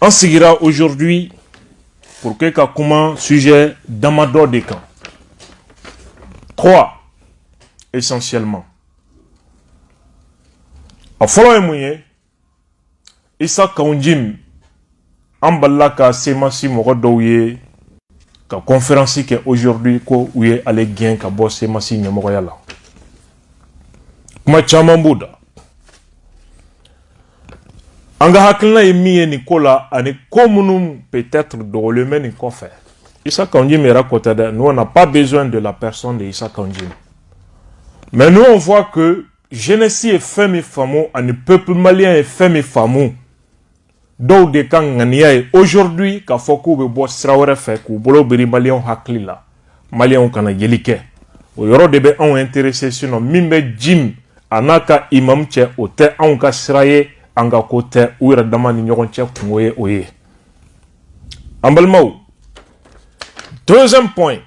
On sigira aujourd'hui pour que comment sujet d'Amador des camps. 3 essentiellement. A folo moyen Issa Kaunjim Ambalaka Semasi Morodouye ka conférence qui aujourd'hui ko ouye ale gain ka bo Semasi Nyamoyala. Kuma chamambuda. Anga hakilna emiye Nicola ani komunum peut-être dans le même confère. Issa Kaunjim est raconté, nous on n'a pas besoin de la personne de Issa Kaunjim. Mais nous on voit que Genesis est femme et femme, un peuple malien est femme et femme. Donc des camps ngania aujourd'hui ka foku be bo srawere fe ku bolo beri malien haklila. Malien kana yelike. O yoro de be on intéressé sinon mimbe jim anaka imam che ote on ka sraye anga kote uira damani nyogon che kungoye oye. Ambalmau. Deuxième point.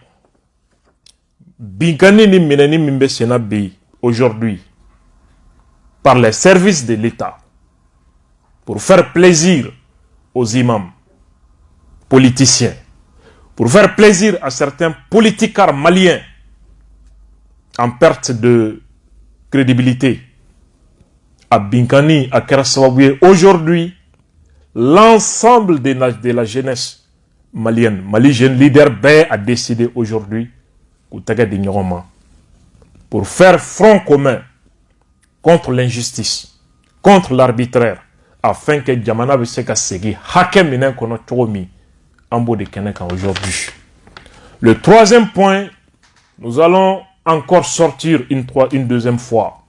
Bigani ni mineni mimbe senabi aujourd'hui par les services de l'État pour faire plaisir aux imams, politiciens, pour faire plaisir à certains politicards maliens en perte de crédibilité. À Binkani, à Kerasawabouye, aujourd'hui, l'ensemble de la jeunesse malienne, Mali jeune leader B a décidé aujourd'hui pour faire front commun contre l'injustice, contre l'arbitraire, afin que Djamana Bisseka Segi Hakem Minen Kono Chomi Ambo de Kenekan aujourd'hui. Le troisième point, nous allons encore sortir une deuxième fois.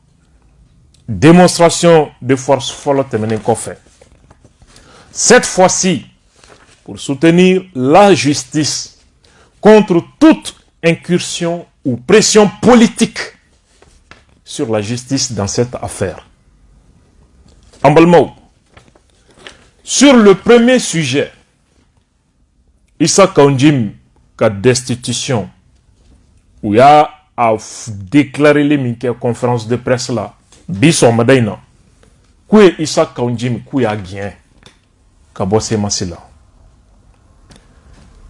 Démonstration de force folle terminée qu'on fait. Cette fois-ci, pour soutenir la justice contre toute incursion ou pression politique sur la justice dans cette affaire. Ambalmou. Sur le premier sujet, Issa Kaunjim, ka destitution, où il y a déclaré les conférences de presse là, Bisson Madaina, Koué Issa Kaunjim, Koué a gien, Kabose Masila.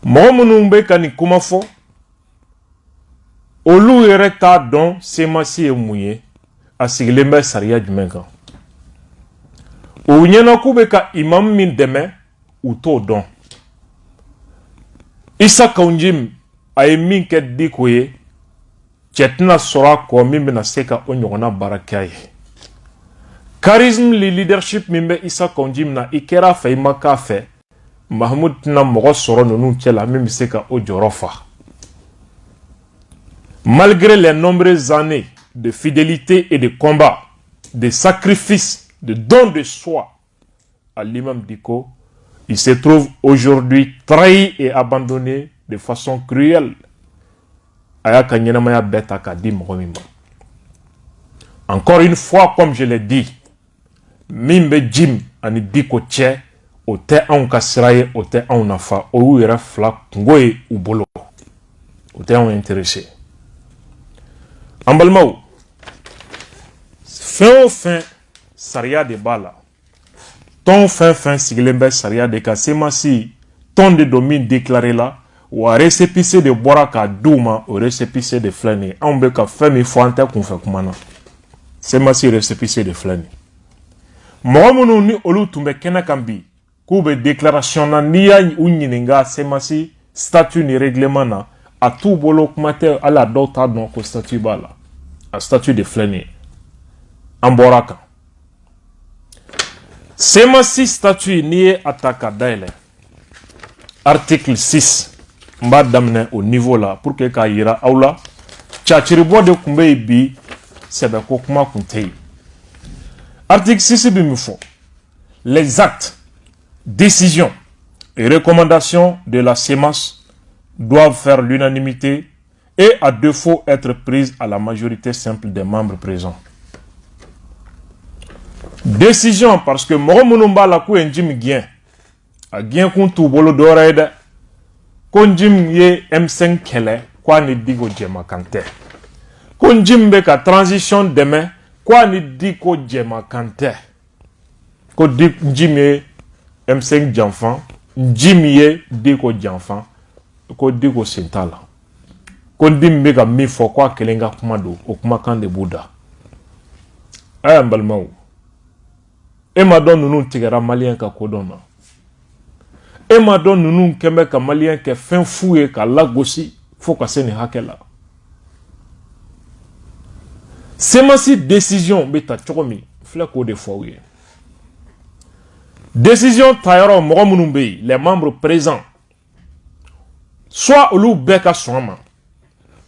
Mohamounumbe Kani Koumafo, Olu Ereka don Semasi et Mouye, a Siglembe Saria du Menga. Ou nyana kube ka imam min deme ou to don. Issa Kaunjim a min ke dikoye chetna sora ko mimbe na seka onyona barakaye. Charisme le leadership mimbe Issa Kaunjim na ikera fe maka fe Mahmoud na mogo soro nonu chela mimbe seka ojorofa. Malgré les nombreuses années de fidélité et de combat, de sacrifices, de don de soi à l'imam Diko, il se trouve aujourd'hui trahi et abandonné de façon cruelle. Encore une fois, comme je l'ai dit, Mimbe Jim ani Diko Tche, ote an kasraye, ote an nafa, ou ira fla ngoye ou bolo. Ote an intéressé. Ambalmao, fin, Saria de Bala. Ton fin Siglembe Saria de Kasemasi, ton de domine déclaré là, ou à récépissé de Boraka Douma, ou récépissé de Flani. On veut qu'à faire mes fois qu'on fait comme ça. Semasi récépissé de Flani. Mohamounou ni olu tumbe kenakambi, koube déclaration na niya unyininga Semasi, statut ni règlement na, à tout bolo kumate à la dota non ko statut bala, à statut de Flani. En Boraka. Semasi statut nié ataka daile. Article 6. Mba damne au niveau là pour que kaira aula. Tchachiribo de kumbe bi sebe kokuma kuntei. Article 6 bimufo. Les actes, décisions et recommandations de la SEMAS doivent faire l'unanimité et à défaut être prises à la majorité simple des membres présents. Décision parce que Mohamounumba la kou enjim gien. A gien kuntu bolo dorede. Konjim ye M5 kele kwa ni digo jema kante. Konjim beka transition demain kwa ni digo jema kante. Ko dik jime M5 janfan, Jimmy diko janfan, ko diko sentala. Ko dimbe mi fo kwa kelenga kumado, okuma kande Bouddha. Aya mbalmaou. E ma don nunu tigera malien ka kodona. E ma don nunu kembe ka malien ke fin fouye ka lagosi, fo ka seni hakela. Semasi décision beta chokomi, fleko de fouye. Décision tayaro mogomunumbe, les membres présents. Soit olu beka swama,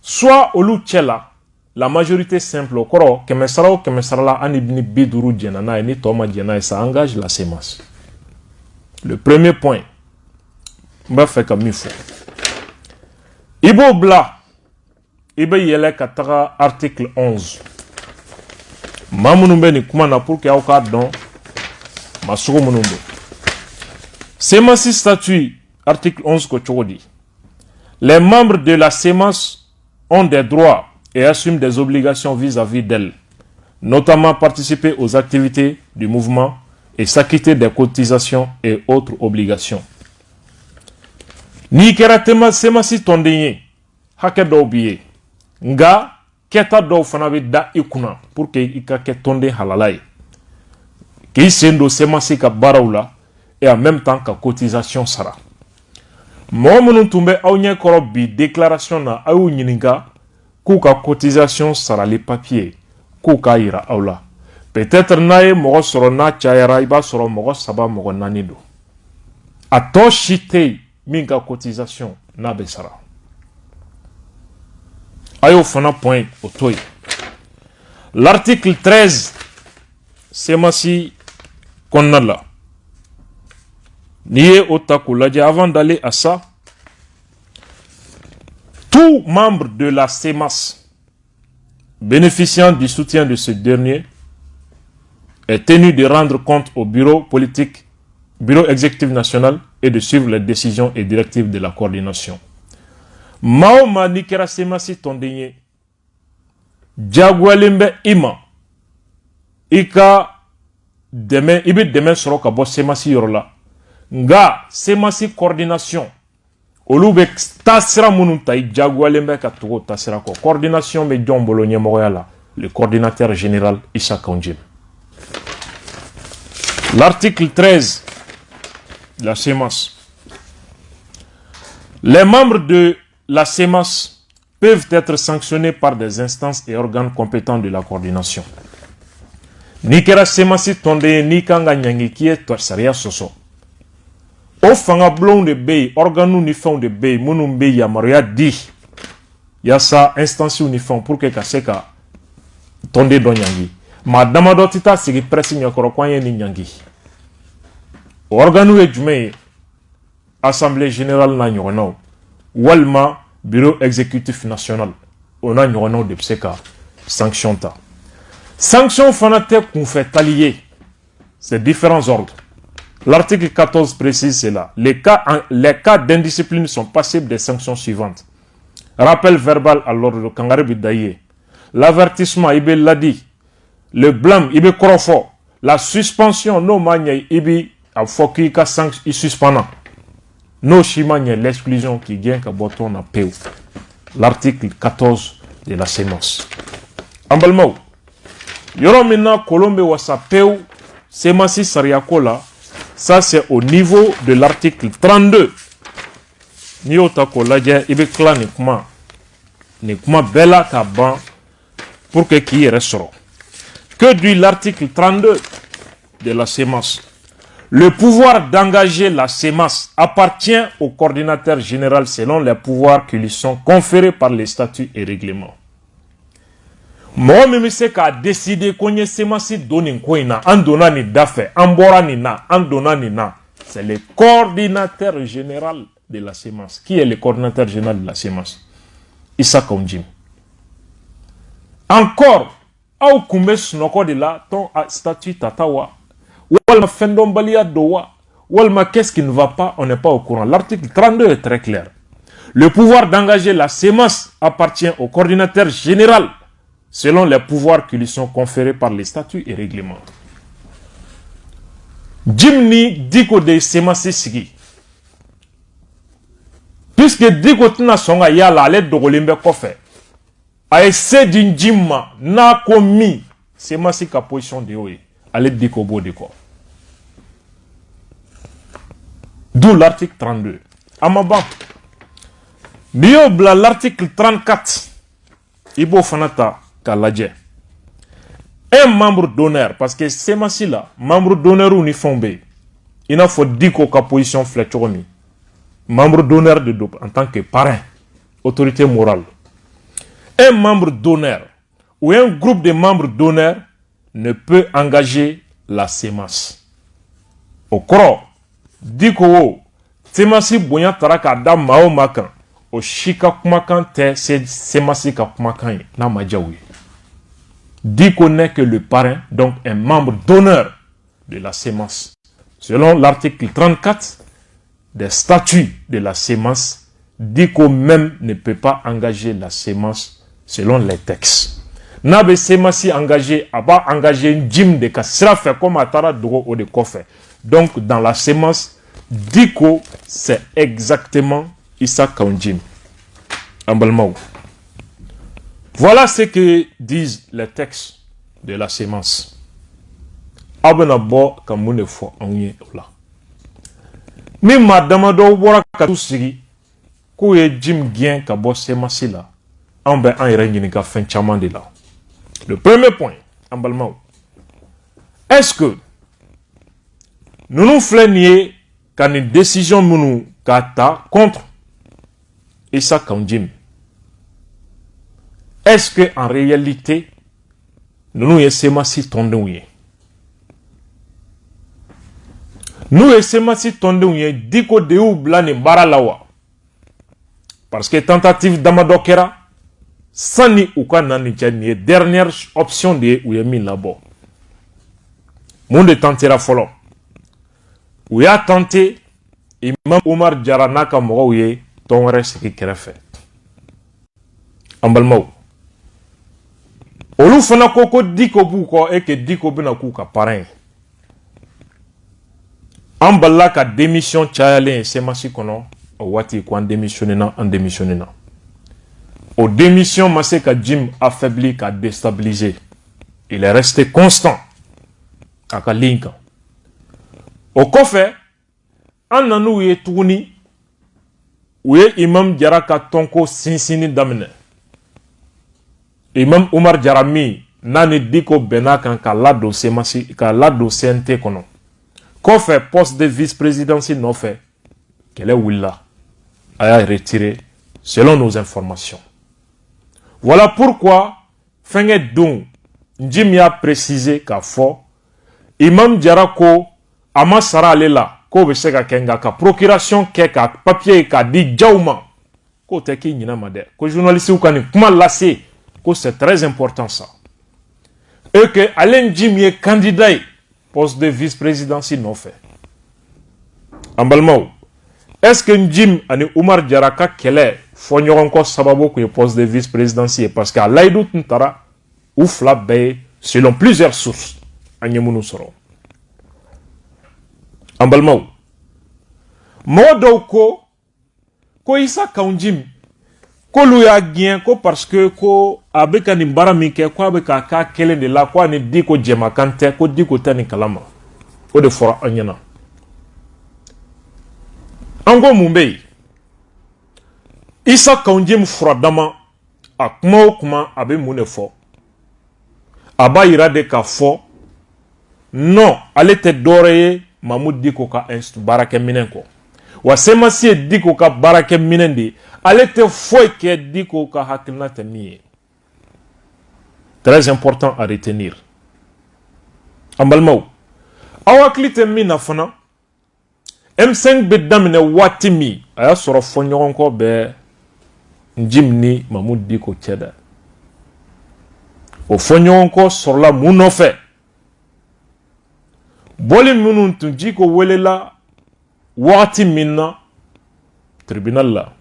soit olu tchela, la majorité simple au koro, kemesarala anibni biduru djenana et ni toma djena et ça engage la sémence. Le premier point, m'a fait comme il faut. Ibo bla, ibe yele katara article 11. Mamunumbe ni kumana pour que auka don, masuko munumbe. Sémence statut, article 11 kochodi. Les membres de la sémence ont des droits et assument des obligations vis-à-vis d'elle, notamment participer aux activités du mouvement et s'acquitter des cotisations et autres obligations. Ni keratema semasi tondenye, hake do biye, nga keta do fanabe da ikuna, pour que ika ke tonde halalai. Ki sendo semasi ka baraula, et en même temps ka cotisation sara. Mohamed Toumbe a une bi déclaration na aou nyininga kouka cotisation sara les papiers kouka ira aula. Peut-être nae mogo soro na chayara iba soro mogo saba mogo nanido. Ato shite minga cotisation na besara. Ayo fana point otoy. L'article 13 c'est masi konnala. Nié Otakouladia, avant d'aller à ça, tout membre de la CEMAS bénéficiant du soutien de ce dernier est tenu de rendre compte au bureau politique, bureau exécutif national et de suivre les décisions et directives de la coordination. Maoma Nikera Semasi Tondenye, Djagwalembe Ima, Ika demain, Ibe demain sera Kabo Semasi Yorola. Nga semasi coordination olube tasira mununta ijagwalembe ka togo tasira ko coordination be jombolo nyemoyala le coordinateur général Issa Kaunjim. L'article 13 de la CEMAS. Les membres de la CEMAS peuvent être sanctionnés par des instances et organes compétents de la coordination. Nikera semasi tonde ni kanga nyangi kie tosaria soso. O fanga blon de bay, organou ni fond de bay, munum bay ya maria di. Yasa instance ni fond pour que kaseka tonde don nyangi. Madama dotita sigi presi nyakoro kwanye ni nyangi. Organou e jume Assemblée générale na nyono. Walma bureau exécutif national. On a nyono de pseka sanction ta. Sanction fanate qu'on fait allier. C'est différents ordres. L'article 14 précise cela. Les cas d'indiscipline sont passibles des sanctions suivantes. Rappel verbal à l'ordre de Kangare Bidaye. L'avertissement, il l'a dit. Le blâme, il crofo. La suspension, no manye, il a foki ka sanction, il suspendant. No shimanye, l'exclusion qui vient ka boton na peu. L'article 14 de la CEMAS. Ambalmao. Yoro mina Colombe wasa peu, Semasi Sariakola. Ça, c'est au niveau de l'article 32. Niotako ladje ibe kla ni kuma bela kaban pour que qui restera. Que dit l'article 32 de la CEMAS? Le pouvoir d'engager la CEMAS appartient au coordinateur général selon les pouvoirs qui lui sont conférés par les statuts et règlements. Moi, même c'est qu'a décidé qu'on y semasi doni koina, en donnant ni d'affaires, en bora ni na, en donnant ni na. C'est le coordinateur général de la CEMAS. Qui est le coordinateur général de la CEMAS? Issa Kaunjim. Encore, au kumbe snoko de là, ton statut tatawa, walma fendom balia dowa, walma qu'est-ce qui ne va pas, on n'est pas au courant. L'article 32 est très clair. Le pouvoir d'engager la CEMAS appartient au coordinateur général selon les pouvoirs qui lui sont conférés par les statuts et règlements. Jimni Diko de Semasi Sigi. Puisque Diko tina songa yala ale dogolimbe kofe. A essayer d'une Jimma na komi Semasi ka position de oye. Ale Diko bo Diko. D'où l'article 32. Amaba. Biobla l'article 34. Ibo fanata kaladje. Un membre d'honneur, parce que c'est Semasi là, membre d'honneur ou ni fombe, il a faut dire qu'au position fléchoroni. Membre d'honneur de DOP en tant que parrain, autorité morale. Un membre d'honneur ou un groupe de membres d'honneur ne peut engager la Semas. Au cro, dit que Semasi bonya taraka dam mao makan, au shika kumakan te Semasi ka kumakan na majawi. Diko n'est que le parrain, donc un membre d'honneur de la sémence. Selon l'article 34 des statuts de la sémence, Diko même ne peut pas engager la sémence selon les textes. Nabe sémence engagé, aba engagé une djim de kasra fait comme atara doro ou de kofe. Donc dans la sémence, Diko c'est exactement Issa Kaunjim. Ambalmaou. Voilà ce que disent les textes de la sémence. Abenabo kamune fo anye ola. Mi madama do wora ka tusigi ko ye jim gien ka bo sémence la. Ambe an yere ka fin chaman de la. Le premier point, ambalma. Est-ce que nous nous flenions quand une décision nous kata contre Issa Kaunjim? Est-ce que en réalité, nous essayons si tondouye? Nous essayons si tondouye, diko de ou blane baralawa. Parce que tentative d'amadokera, sani ou kanani tchani, dernière option de ou yemi labo. Monde tentera follow. Ou ya tenté, Imam Omar Jaranaka Mouye, ton reste qui fait. Ambalmou. Olu fana koko diko buko et que diko bina kuka parrain. Ambala ka démission chayale Semasi kono o wati ko en démissionnena. Au démission masse ka Jim affaibli ka déstabilisé. Il est resté constant à Kalinka. Au kofe ananu ye tuni ouye imam jaraka tonko sinsini damene. Imam Omar Jarami nani diko benakan ka lado Semasi ka lado CNT kono. Qu'on fait poste de vice-présidentiel non fait. Quelle est Willa a retiré selon nos informations. Voilà pourquoi Fenge Dong Njimi a précisé qu'à fort Imam Jarako ama sara lela ko be se ka kenga ka procuration ke ka papier ka di jawma ko te ki nyina made ko journaliste ou kani kuma lassé. C'est très important ça. Et que Alain Jim est candidat poste de vice-présidentiel non fait. Ambalmao, est-ce que Jim ani Omar Jaraka kele fonyo encore sababo que poste de vice-présidentiel parce qu'à l'aïdou ntara ou flabé selon plusieurs sources. Anyemunu soro. Ambalmao. Modo ko Issa Kaunjim ko lu ya gien ko parce que ko abeka ni bara mi ke ko abeka ka kele de la ko ni diko jema kante ko diko tani kalama o de fora anyana ango mumbai Issa Kaunjim frodama akuma abe munefo aba irade ka fo non alete doreye Mahmoud diko ka inst barake minenko wa Semasi diko ka barake minendi alete foi que diko ka hakilna temiye. Très important à retenir. Ambalmau. Awakli temi na fana. M5 bedamine watimi aya soro fonyo ko be njimni Mahmoud diko cheda. O fonyo ko sorla munofe. Boli munun tunjiko welela wati minna tribunal la.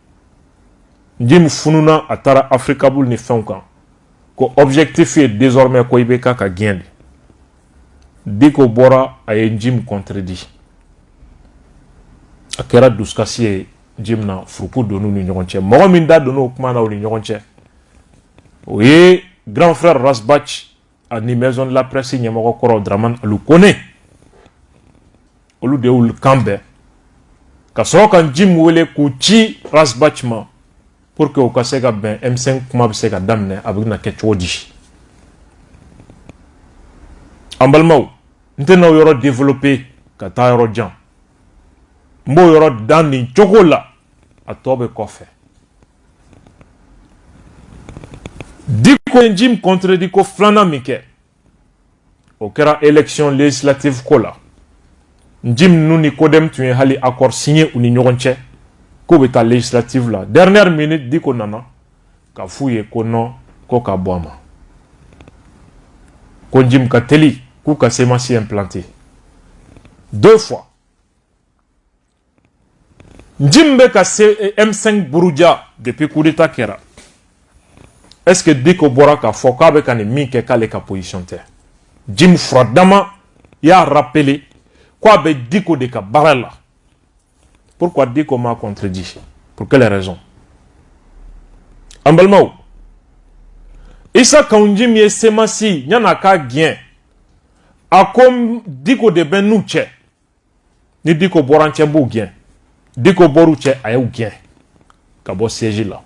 Njim fununa atara Afrika bul ni fenkan. Ko objectif est désormais ko ibeka ka giendi. Diko bora a ye Jim contredit. A kɛra dusukasi ye Jim na furuko donu ni ɲɔgɔn cɛ. Mɔgɔ min da donu o kuma na o ni ɲɔgɔn cɛ. O ye grand frère Rasbach ani maison de la presse ɲɛmɔgɔ kɔrɔ Dramane Alukone. Olu de y'u kan bɛɛ. Ka sɔrɔ ka Jim wele k'u ci Rasbach ma pour que o ka se ka bɛn M5 kuma bɛ se ka daminɛ a bɛ na kɛ cogo di. An balimaw, n tɛna o yɔrɔ développer ka taa yɔrɔ jan. N b'o yɔrɔ dan nin cogo la a tɔ bɛ kɔfɛ. Diko ye Jim contredit ko filanan min kɛ o kɛra élection législative ko la. Jim ninnu ni Codem tun ye hali accord signé u ni ɲɔgɔn cɛ k'u bɛ taa législative la. Dernière minute Diko nana ka f'u ye ko non ko ka bɔ a ma. Ko Jim ka teli k'u ka sémence implanté 2 fois. Jim bɛ ka M5 buruja depuis coup d'état kɛra. Est-ce que Diko bɔra k'a fɔ k'a bɛ ka nin min kɛ k'ale ka position tɛ? Jim furadama y'a rappelé k'a bɛ Diko de ka baara la. Pourquoi Diko m'a contredit? Pour quelle raison? An balimaw, Issa Kaunjim ye semasi ɲana k'a gɛn a ko Diko de bɛ n'u cɛ. Ni Diko bɔra n cɛ b'u gɛn. Diko bɔr'u cɛ a y'u gɛn ka bɔ siège la.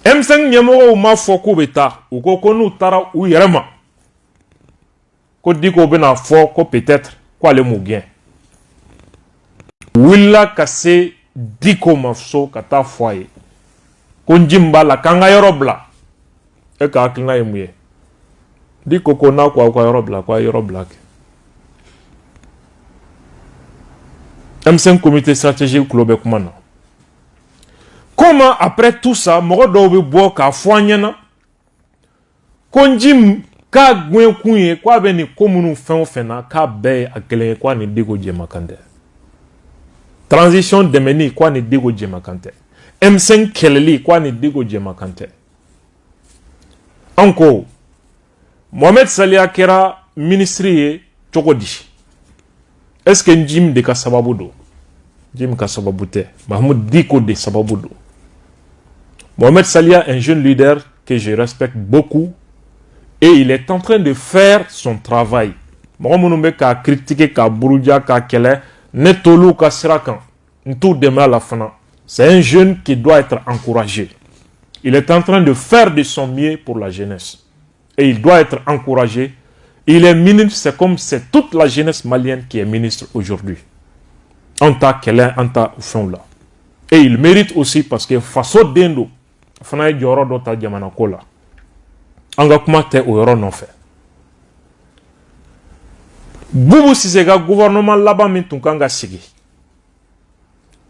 M5 ɲɛmɔgɔw ma fɔ k'u bɛ taa. U ko ko n'u taara u yɛrɛ ma ko Diko bɛna fɔ ko peut-être k'ale m'u gɛn. Wulila ka se Diko ma so ka taa fɔ a ye ko Jim b'a la k'an ka yɔrɔ bila. E ka hakilina ye mun ye? Diko ko n'a ko aw ka yɔrɔ bila, ko a ye yɔrɔ bila kɛ. M5 comité stratégique kulo bɛ kuma na. Comment après tout ça, mɔgɔ dɔw bɛ bɔ k'a fɔ an ɲɛna ko Jim k'a gɛn kun ye k'a bɛ nin ko minnu fɛn o fɛn na k'a bɛɛ ye a kelen ye k'a ni Diko jɛmakan tɛ. Transition dɛmɛni k'a ni Diko jɛmakan tɛ. M5 kɛlɛli k'a ni Diko jɛmakan tɛ. An ko Mohamed Saliya kɛra ministre ye cogo di? Est-ce que Jim de ka sababu do? Jim ka sababu tɛ. Mahmoud Diko de sababu do. Mohamed Saliya, un jeune leader que je respecte beaucoup, et il est en train de faire son travail. Mɔgɔ minnu bɛ k'a critiquer, k'a buruja, k'a kɛlɛ, ne t'olu ka sira kan. N t'u dɛmɛ a la fana. C'est un jeune qui doit être encouragé. Il est en train de faire de son mieux pour la jeunesse. Et il doit être encouragé. Il est ministre, c'est comme c'est toute la jeunesse malienne qui est ministre aujourd'hui. En tant qu'elle en tant que là. Et il mérite aussi parce que façon d'endo, fana ye jɔyɔrɔ dɔ ta jamana ko la. An ka kuma tɛ o yɔrɔ nɔfɛ. Bubu Sise ka gouvernement laban min tun kan ka sigi.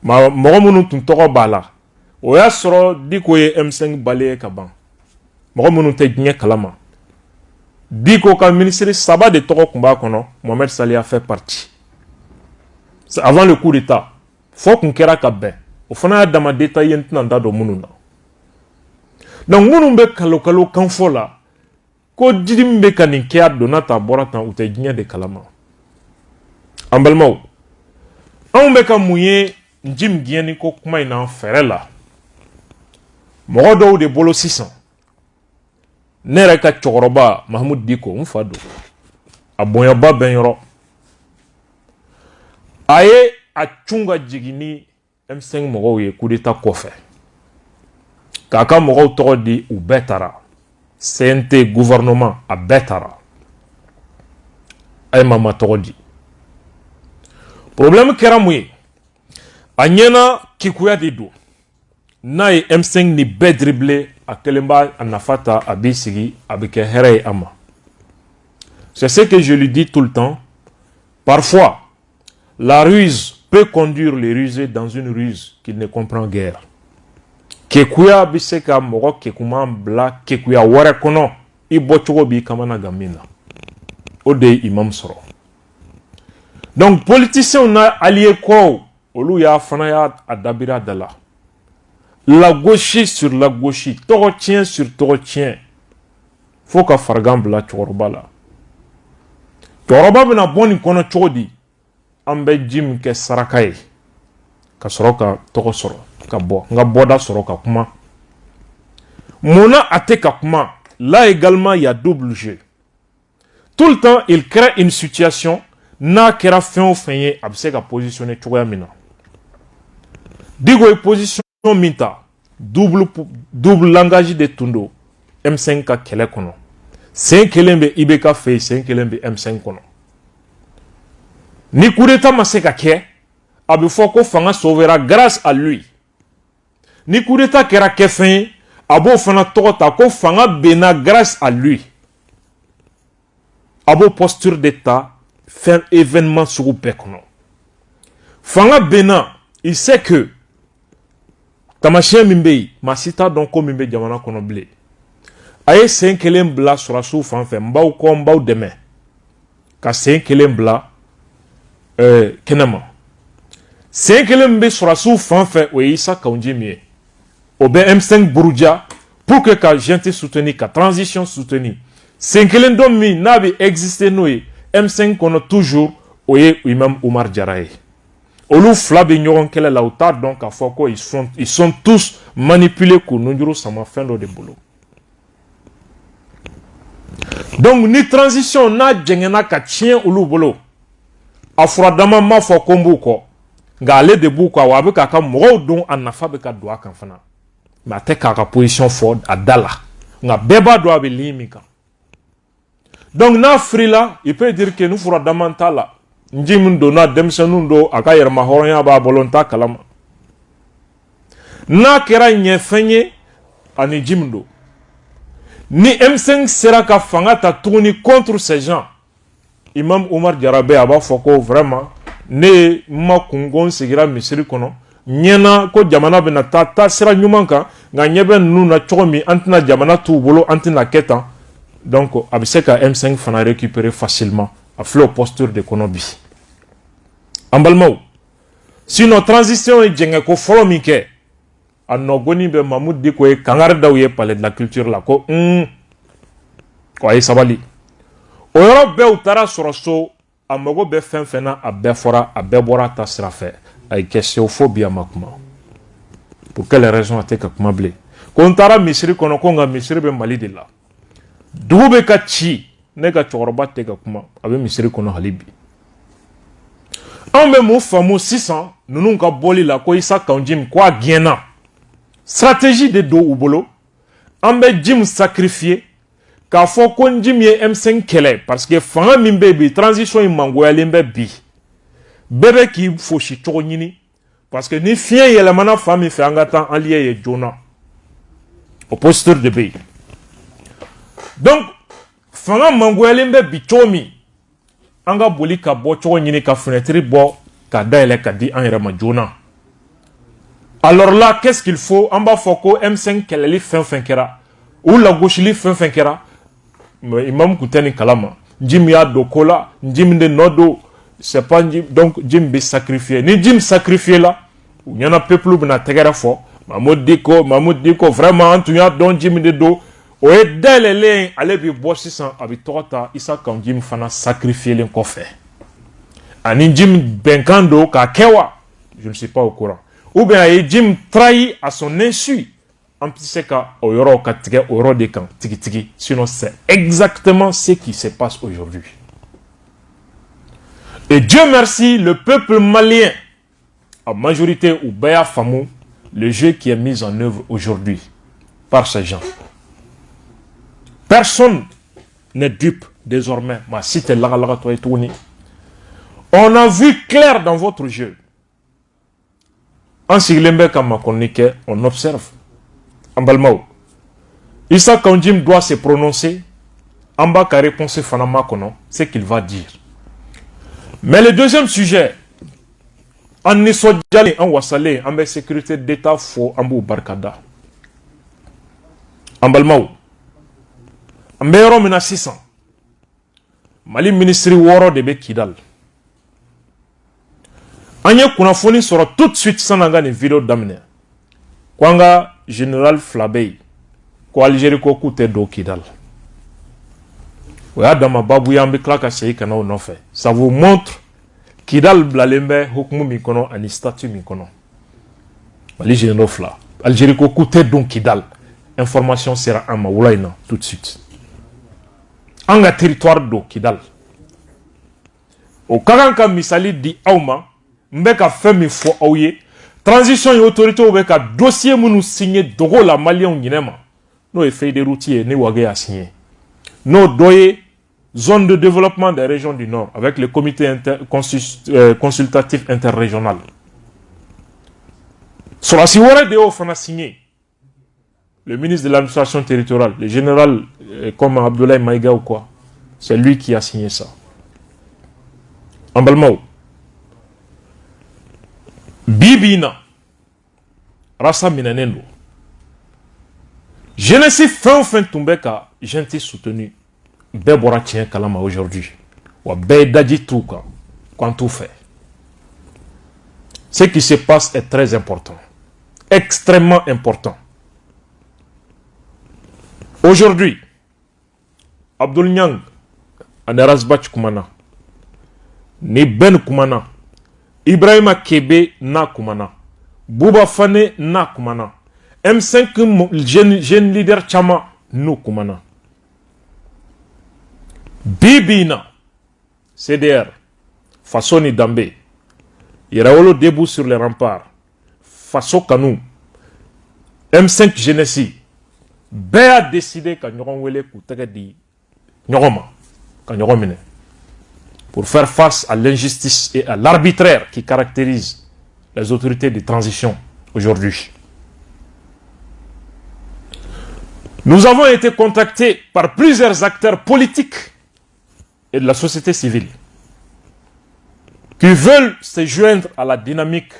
Mɔgɔ minnu tun tɔgɔ b'a la. O y'a sɔrɔ Diko ye M5 balayer ka ban. Mɔgɔ minnu tɛ diɲɛ kalama. Diko ka ministre saba de tɔgɔ tun b'a kɔnɔ. Mohamed Saliya fait partie. C'est avant le coup d'état. Fo kun kɛra ka bɛn. O fana y'a dama détaillé n tɛna n da don minnu na. Donc minnu bɛ kalo kan fɔ la ko Jim bɛ ka nin kɛ a donna ta bɔra tan u tɛ diɲɛ de kalama. An balimaw, anw bɛ ka mun ye Jim gɛnni ko kuma in na fɛrɛ la. Mɔgɔ dɔw de bolo sisan. Ne yɛrɛ ka cɛkɔrɔba Mahmoud Diko n fa don. A bonyaba bɛn yɔrɔ. A ye a cun ka jigin ni M5 mɔgɔw ye coup d'état kɔfɛ. K'a ka mɔgɔw tɔgɔ di u bɛɛ taara. CNT gouvernement a bɛɛ taara. A ye mama tɔgɔ di. Problème kɛra mun ye? A ɲɛna kekuya de don. N'a ye M5 ni bɛɛ dribblé a kelen b'a a nafa ta a b'i sigi a bɛ kɛ hɛrɛ ye a ma. C'est ce que je lui dis tout le temps. Parfois, la ruse peut conduire les rusés dans une ruse qu'il ne comprend guère. Kekuya bɛ se ka mɔgɔ kekuman bila kekuya wɛrɛ kɔnɔ i bɔcogo b'i kamana gan min na. O de ye imam sɔrɔ. Donc politiciens n'a allié kɔrɔw olu y'a fana y'a dabira da la. La gauche sur la gauche, tɔgɔ tiɲɛ sur tɔgɔ tiɲɛ. Fo ka farigan bila cɛkɔrɔba la. Cɔkɔrɔba bɛna bɔ nin kɔnɔ cogo di an bɛ ji min kɛ saraka ye ka sɔrɔ ka tɔgɔ sɔrɔ ka bɔ n ka bɔda sɔrɔ ka kuma munna a tɛ ka kuma là également il y a double jeu tout le temps il crée une situation n'a kɛra fɛn o fɛn ye a bɛ se ka positionner cogoya min na Digo ye position min ta double langage de tun don M5 ka kɛlɛ kɔnɔ sen kelen bɛ IBK fɛ yen sen kelen bɛ M5 kɔnɔ ni coup d'état ma se ka kɛ a bɛ fɔ ko fanga sauvera grâce à lui ni coup d'état kɛra kɛfɛn ye a b'o fana tɔgɔ ta ko fanga benna grâce à lui a b'o posture de ta fɛn événement sugu bɛɛ kɔnɔ fanga benna il sait que tamasiyɛn min bɛ yen maa si t'a dɔn ko min bɛ jamana kɔnɔ bilen a ye sen kelen bila sɔrɔsiw fan fɛ n b'aw kɔ n b'aw dɛmɛ ka sen kelen bila kɛnɛma sen kelen min bɛ sɔrɔsiw fan fɛ o ye Isa Kaunji min ye o bɛ M5 buruja pour que ka gente soutenir ka transition soutenir sen kelen dɔ min n'a bɛ exister n'o ye M5 kɔnɔ toujours o ye Imam Umar Jara ye olu fila bɛ ɲɔgɔn kɛlɛ la u t'a dɔn k'a fɔ ko ils sont tous manipulés k'u nujuru sama fɛn dɔ de bolo donc ni transition n'a jɛngɛnna ka tiɲɛ olu bolo a furadama m'a fɔ ko n b'u kɔ nka ale de b'u kɔ wa a bɛ k'a ka mɔgɔw don a nafa bɛ ka don a kan fana mais a tɛ k'a ka position fɔ a da la nka bɛɛ b'a dɔn a bɛ ligne min kan donc n'a firila il peut dire que ni furadama t'a la nji min donna denmisɛnninw don a ka yɛrɛma hɔrɔnya b'a bolo n t'a kalama n'a kɛra ɲɛfɛn ye ani ji min don ni M5 sera ka fanga ta tuguni contre ces gens Imam Umar Jara bɛ a b'a fɔ ko vraiment ne ye n ma kungo n sigira misiri kɔnɔ ɲɛna ko jamana bɛna taa sira ɲuman kan nka ɲɛ bɛ ninnu na cogo min an tɛna jamana t'u bolo an tɛna kɛ tan donc a bɛ se ka M5 fana récupérer facilement a filɛ o posture de kɔnɔ bi an balimaw sinon transition ye jɛngɛko fɔlɔ min kɛ a nɔgɔni bɛ Mamudu Diko ye kangari daw ye palais de la culture la ko ko a ye sabali o yɔrɔ bɛɛ u taara sɔrɔ so a mago bɛ fɛn fɛn na a bɛɛ fɔra a bɛɛ bɔra a ta sira fɛ a ye question fo bi a ma kuma pour quelle raison a tɛ ka kuma bilen ko n taara misiri kɔnɔ ko nka misiri bɛ Mali de la dugu bɛ ka ci ne ka cɛkɔrɔba tɛ ka kuma a bɛ misiri kɔnɔ hali bi anw bɛ mun faamu sisan ninnu ka bɔli la ko Isa Kaunji ko a gɛnna stratégie de don u bolo an bɛ Jim sacrifier k'a fɔ ko Jim ye M5 kɛlɛ parce que fanga min bɛ bi transition in mangoyalen bɛ bi bɛɛ bɛ k'i fosi cogo ɲini parce que ni fiɲɛ yɛlɛmana fan min fɛ an ka taa an lié ye joona o posture de bɛ yen donc fanga mangoyalen bɛ bi cogo min an ka boli ka bɔ cogo ɲini ka fenêtre bɔ ka dayɛlɛ ka di an yɛrɛ ma joona alors là qu'est-ce qu'il faut an b'a fɔ ko M5 kɛlɛli fɛn fɛn kɛra u lagosili fɛn fɛn kɛra Imam kun tɛ nin kalama Jim y'a don ko la Jim de nɔ don c'est pas donc Jim bɛ sacrifier ni Jim sacrifier la u ɲɛna peuple bɛna tɛgɛrɛ fɔ Mamudu Diko vraiment an tun y'a dɔn Jim de don o ye dayɛlɛlen ale bɛ bɔ sisan a bɛ tɔgɔ ta Isa Kaunji fana sacrifielen kɔfɛ ani Jim bɛnkan don k'a kɛ wa je ne suis pas au courant ou bien a ye Jim trahi à son insu an tɛ se ka o yɔrɔ ka tigɛ o yɔrɔ de kan tigitigi sinon c'est exactement ce qui se passe aujourd'hui et Dieu merci le peuple malien en majorité u bɛɛ y'a faamu le jeu qui est mis en œuvre aujourd'hui par ces gens personne n'est dupe désormais ma si tɛ lagalagatɔ ye tuguni on a vu clair dans votre jeu an sigilen bɛ ka makɔnni kɛ on observe an balimaw Isa Kaunji doit se prononcer an b'a ka réponse fana makɔnɔ ce qu'il va dire mais le deuxième sujet an nisɔndiyalen an wasalen an bɛ sécurité d'état fo an b'u barikada an balimaw an bɛ yɔrɔ min na sisan Mali ministre 6 de bɛ Kidal an ye kunnafoni sɔrɔ tout de suite san'an ka nin vidéo daminɛ ko an ka général fila bɛ yen ko Algérie ko k'u tɛ don Kidal Ça vous montre Kidal Blalembe, Hokmu Mikono, ani statut Mikono. Mali Génofla. Algérie ko côté donc Kidal. Information sera en Maoulaina tout de suite. En un territoire do Kidal. Au Karanka Misali di Auma, Mbeka Femi Fo Aouye, transition et autorité au Beka dossier mounou signé Dogo la Malien Guinema. Nos effets de routier, ne wagé à signer. Nos doyers, zone de développement des régions du Nord, avec le comité consultatif interrégional. Sur la Siwara de Ouf, on a signé. Le ministre de l'administration territoriale, le général comme Abdoulaye Maïga ou quoi, c'est lui qui a signé ça. En Balmao. Bibina. Rassa Minanendo. Je ne suis fin Tumbeka, j'ai soutenu. Bébora tient Kalama aujourd'hui. Ou Bédadji Touka, quand tout fait. Ce qui se passe est très important. Extrêmement important. Aujourd'hui, Abdoul Niang, Anerasbach Koumana, ni Ben Koumana, Ibrahima Kebe na Koumana, Bouba Fane na Koumana, M5 jeune leader Chama no Koumana. Bibina, CDR, Fassoni Dambe, Iraolo debout sur les remparts, Fasso Kanou, M5 Genesi, Bé a décidé qu'à Nyoronwele Koutagadi, Nyoroma, pour faire face à l'injustice et à l'arbitraire qui caractérise les autorités de transition aujourd'hui. Nous avons été contactés par plusieurs acteurs politiques et de la société civile qui veulent se joindre à la dynamique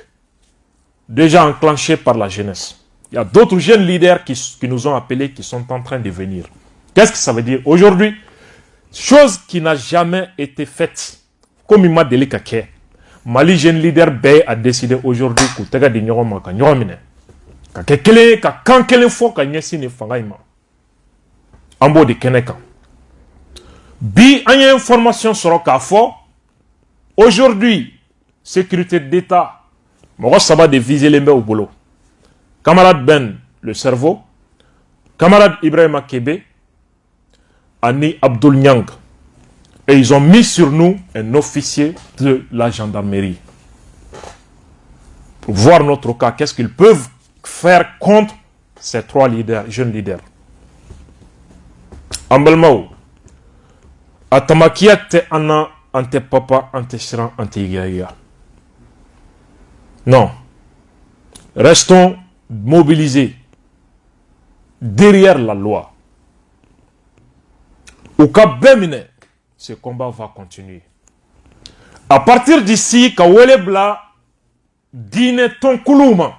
déjà enclenchée par la jeunesse. Il y a d'autres jeunes leaders qui nous ont appelés, qui sont en train de venir. Qu'est-ce que ça veut dire? Aujourd'hui, chose qui n'a jamais été faite, comme il m'a dit, Mali jeune leader B a décidé aujourd'hui que Tega de Nyoroma, ka Nyoromine, ka Kekele, ka Kankele Fo, ka Nyesi ne Fangaima. Ambo de Keneka. Bi, il y a information sur le CAFO. Aujourd'hui, sécurité d'État, Moro Saba de viser les mains au boulot. Camarade Ben, le cerveau. Camarade Ibrahima Kebe, Ani Abdoul Niang. Et ils ont mis sur nous un officier de la gendarmerie. Pour voir notre cas, qu'est-ce qu'ils peuvent faire contre ces trois leaders, jeunes leaders. Ambalmao, Atamakia te ana ante papa ante siran ante igaya. Non. Restons mobilisés derrière la loi. Au cas Bémine, ce combat va continuer. À partir d'ici, Kawelebla dîne ton koulouma.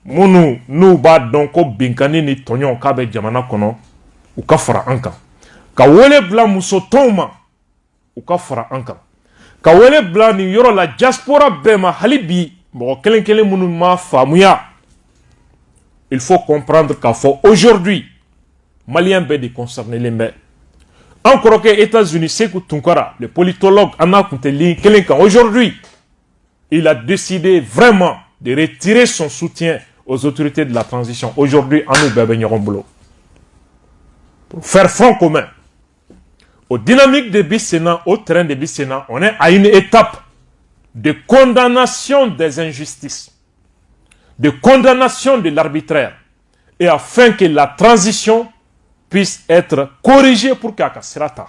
Mounou, nous bat donc au binkani ni tonyon kabe jamana kono, ou kafara anka. Kawelebla musotoma, ou kafara anka. Kawelebla ni yoro la diaspora bema halibi, bon kelen mounou ma famouya. Il faut comprendre qu'à fond aujourd'hui, Malien Bédi concerné les mains. Encore que États-Unis, Sekou Tunkara, le politologue Anna Kouteli, aujourd'hui, il a décidé vraiment de retirer son soutien aux autorités de la transition. Aujourd'hui, à nous, Bébé Nyoromboulou. Pour faire front commun. Aux dynamiques de Bissena, au terrain de Bissena, on est à une étape de condamnation des injustices, de condamnation de l'arbitraire, et afin que la transition puisse être corrigée pour qu'à Sirata.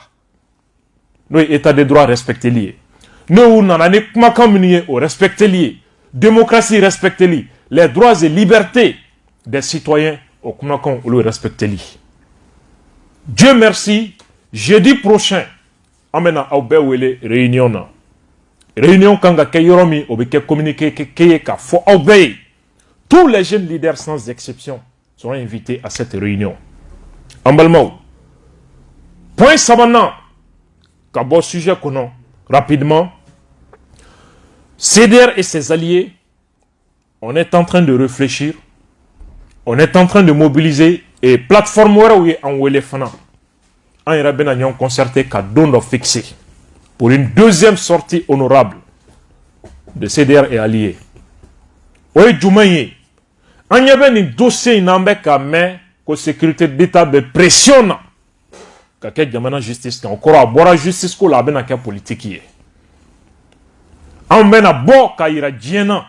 Nous, État de droit respecté lié. Nous, n'en avons pas au respecté lié. Démocratie respecté lié. Les droits et libertés des citoyens au Kumakon ou le respecté lié. Dieu merci, jeudi prochain, amena aubewele réunion. Réunion kanga kayoromi obeke communiqué keyeka fo aubey. Tous les jeunes leaders sans exception seront invités à cette réunion. Ambalmao. Point sabanan. Kabo sujet konon. Rapidement. CDR et ses alliés. On est en train de réfléchir. On est en train de mobiliser. Et plateforme en Welefana. en yɛrɛ bɛna ɲɔgɔn concerté ka don dɔ fixé pour une deuxième sortie honorable de CDR et alliés. O ye jumɛn ye? An ɲɛ bɛ nin dossier in n'an bɛ ka mɛn ko sécurité d'État bɛ pression na ka kɛ jamana justice kan. O kɔrɔ a bɔra justice ko la a bɛna kɛ politique ye. An bɛna bɔ ka yira diɲɛ na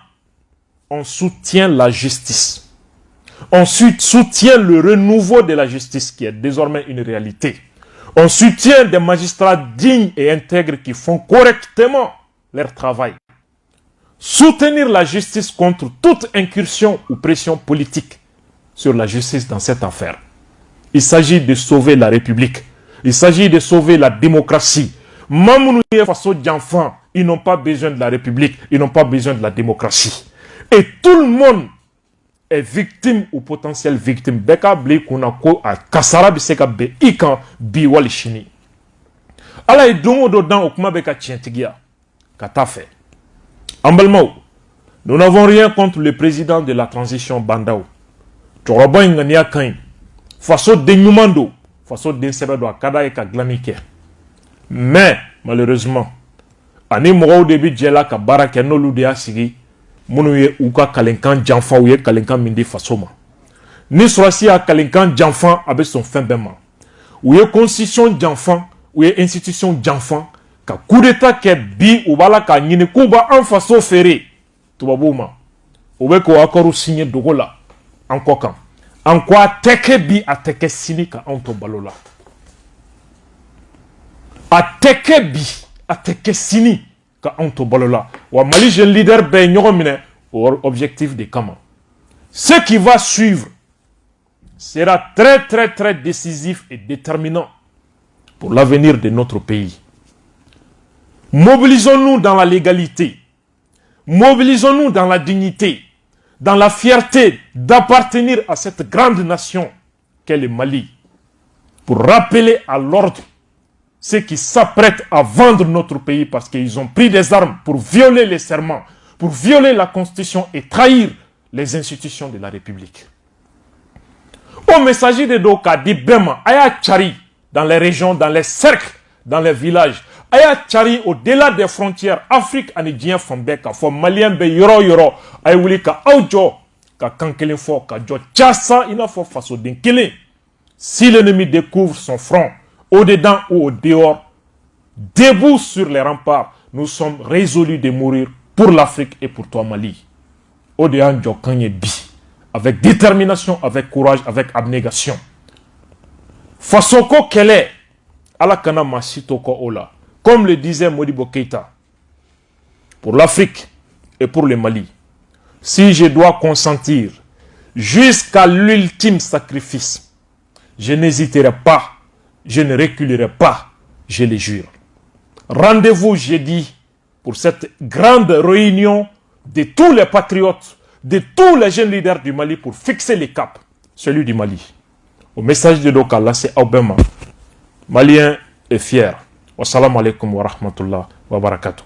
on soutient la justice. On soutient le renouveau de la justice qui est désormais une réalité. On soutient des magistrats dignes et intègres qui font correctement leur travail. Soutenir la justice contre toute incursion ou pression politique sur la justice dans cette affaire. Il s'agit de sauver la République. Il s'agit de sauver la démocratie. Mamounouye faso d'enfants, ils n'ont pas besoin de la République, ils n'ont pas besoin de la démocratie. Et tout le monde est victime ou potentielle victime. Beka bli kunako a kasara biseka be ikan bi wali chini. Ala e dongo do dan okuma beka tientigia. Kata fait. Ambalmao, nous n'avons rien contre le président de la transition Bandao. Torobo ingania kain. Faso denyumando, faso densebedo akada e ka glanike. Mais malheureusement, ani mogo debi djela ka barake no lude asigi. Mounouye ou ka kalenkan janfan ou ye kalenkan mindi fasoma. Ni sorasi a kalenkan janfan avec son fin bema. Ou ye constitution janfan ou ye institution janfan ka coup d'état ke bi ou bala ka nyine kuba en faso ferré. Tubabouma. Ou be ko akoro signé dogola en kokan. En quoi teke bi a teke sini ka anto balola. A teke bi a teke sini ka anto balola. Wa Mali jeune leader ben nyogomine objectif de Kama. Ce qui va suivre sera très décisif et déterminant pour l'avenir de notre pays. Mobilisons-nous dans la légalité. Mobilisons-nous dans la dignité, dans la fierté d'appartenir à cette grande nation qu'est le Mali, pour rappeler à l'ordre ceux qui s'apprêtent à vendre notre pays parce qu'ils ont pris des armes pour violer les serments, pour violer la Constitution et trahir les institutions de la République. Au messager de Doka dit Bema, Aya Tchari, dans les régions, dans les cercles, dans les villages, Aya Tchari, au-delà des frontières, Afrique, Anidien, Fambeka, Fo Malien, Be Yoro Yoro, Ayawuli, Ka Aoudjo, Ka Kankele Fo, Ka Jo Tchassa, il faut face au Denkele. Si l'ennemi découvre son front, au-dedans ou au dehors, debout sur les remparts, nous sommes résolus de mourir pour l'Afrique et pour toi Mali. Au-dedans, Djokanye Bi, avec détermination, avec courage, avec abnégation. Fasoko Kele, Alakana Masitoko Ola, comme le disait Modibo Keïta, pour l'Afrique et pour le Mali, si je dois consentir jusqu'à l'ultime sacrifice, je n'hésiterai pas, je ne reculerai pas, je le jure. Rendez-vous jeudi pour cette grande réunion de tous les patriotes, de tous les jeunes leaders du Mali pour fixer les caps, celui du Mali. Au message de Doka, là c'est Aubema, malien et fier. Wassalamu alaikum wa rahmatullah wa barakatuh.